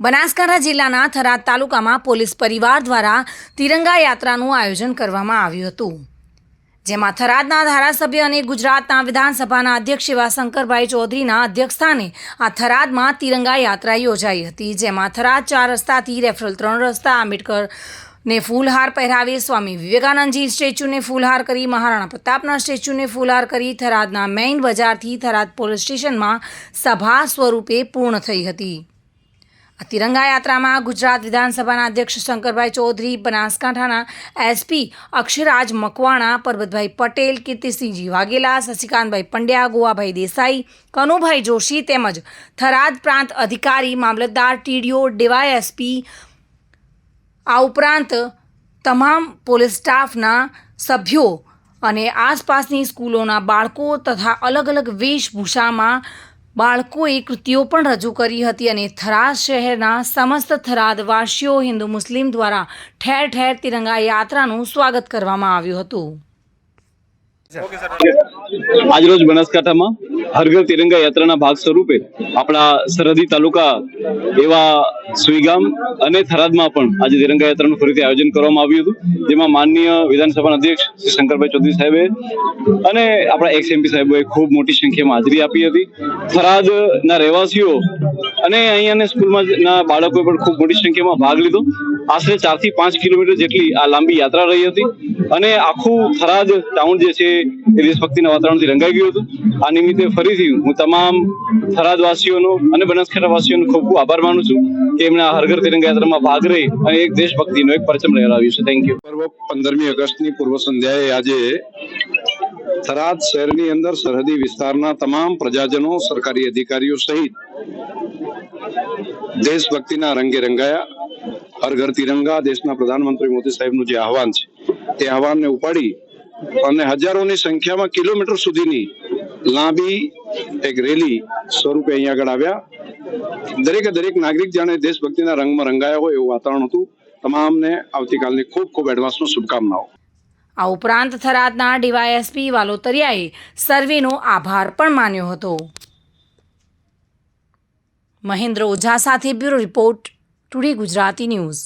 બનાસકાંઠા જિલ્લાના થરાદ તાલુકામાં પોલીસ પરિવાર દ્વારા તિરંગા યાત્રાનું આયોજન કરવામાં આવ્યું હતું, જેમાં થરાદના ધારાસભ્ય અને ગુજરાતના વિધાનસભાના અધ્યક્ષ એવા શંકરભાઈ ચૌધરીના અધ્યક્ષસ્થાને આ થરાદમાં તિરંગા યાત્રા યોજાઈ હતી, જેમાં થરાદ 4 રસ્તાથી રેફરલ 3 રસ્તા આંબેડકરને ફૂલહાર પહેરાવી, સ્વામી વિવેકાનંદજી સ્ટેચ્યુને ફૂલહાર કરી, મહારાણા પ્રતાપના સ્ટેચ્યુને ફૂલહાર કરી થરાદના મેઇન બજારથી થરાદ પોલીસ સ્ટેશનમાં સભા સ્વરૂપે પૂર્ણ થઈ હતી। આ તિરંગા યાત્રામાં ગુજરાત વિધાનસભાના અધ્યક્ષ શંકરભાઈ ચૌધરી, બનાસકાંઠાના એસપી અક્ષરાજ મકવાણા, પરબતભાઈ પટેલ, કીર્તિસિંહજી વાઘેલા, શશિકાંતભાઈ પંડ્યા, ગોવાભાઈ દેસાઈ, કનુભાઈ જોશી તેમજ થરાદ પ્રાંત અધિકારી, મામલતદાર, ટીડીઓ, ડીવાયએસપી, આ ઉપરાંત તમામ પોલીસ સ્ટાફના સભ્યો અને આસપાસની સ્કૂલોના બાળકો તથા અલગ અલગ વેશભૂષામાં બાળકોએ કૃતિઓ પણ રજૂ કરી હતી અને થરાદ શહેરના સમસ્ત થરાદવાસીઓ હિન્દુ મુસ્લિમ દ્વારા ઠેર ઠેર તિરંગા યાત્રાનું સ્વાગત કરવામાં આવ્યું હતું। આજરોજ બનાસકાંઠામાં હર ઘર તિરંગા યાત્રાના ભાગ સ્વરૂપે આપણા સરહદી તાલુકા એવા સુઈગામ અને થરાદમાં પણ આજે તિરંગા યાત્રાનું ફરીથી આયોજન કરવામાં આવ્યું હતું, જેમાં માનનીય વિધાનસભાના અધ્યક્ષ શ્રી શંકરભાઈ ચૌધરી સાહેબે અને આપણા એક્સ એમપી સાહેબોએ ખૂબ મોટી સંખ્યામાં હાજરી આપી હતી। થરાદના રહેવાસીઓ અને અહીંયાના સ્કૂલના બાળકોએ પણ ખૂબ મોટી સંખ્યામાં ભાગ લીધો। આશરે 4 થી 5 કિલોમીટર જેટલી આ લાંબી યાત્રા રહી હતી અને આખું થરાદ ટાઉન જે છે એ દેશભક્તિના વાતાવરણથી રંગાઈ ગયું હતું। આ નિમિત્તે ફરીથી હું તમામ થરાદવાસીઓનો અને બનાસકાંઠાવાસીઓનો ખૂબ ખૂબ આભાર માનું છું કે એમણે હર ઘર તિરંગા યાત્રામાં ભાગ રહી અને એક દેશભક્તિનો એક પરચમ લહેરાવ્યું છે। Thank you. પર્વ 15મી ઓગસ્ટની પૂર્વ સંધ્યાએ આજે થરાદ શહેરની અંદર સરહદી વિસ્તારના તમામ પ્રજાજનો, સરકારી અધિકારીઓ સહિત દેશભક્તિના રંગે રંગાયા। હર ઘર તિરંગા દેશના પ્રધાનમંત્રી મોદી સાહેબનું જે આહવાન છે તે આહવાનને ઉપાડી અને હજારોની સંખ્યામાં કિલોમીટર સુધીની લાંબી એક રેલી સ્વરૂપે અહીંયા આગળ આવ્યા। દરેક નાગરિક જાણે દેશભક્તિના રંગમાં રંગાયા હોય એવું વાતાવરણ હતું। તમામને આવતીકાલની ખૂબ ખૂબ એડવાન્સમાં શુભકામનાઓ। આ ઉપરાંત થરાદના ડીવાયએસપી વાલોતરિયાએ સર્વેનો આભાર પણ માન્યો હતો। મહેન્દ્ર ઓઝા સાથે bureau report, today Gujarati news.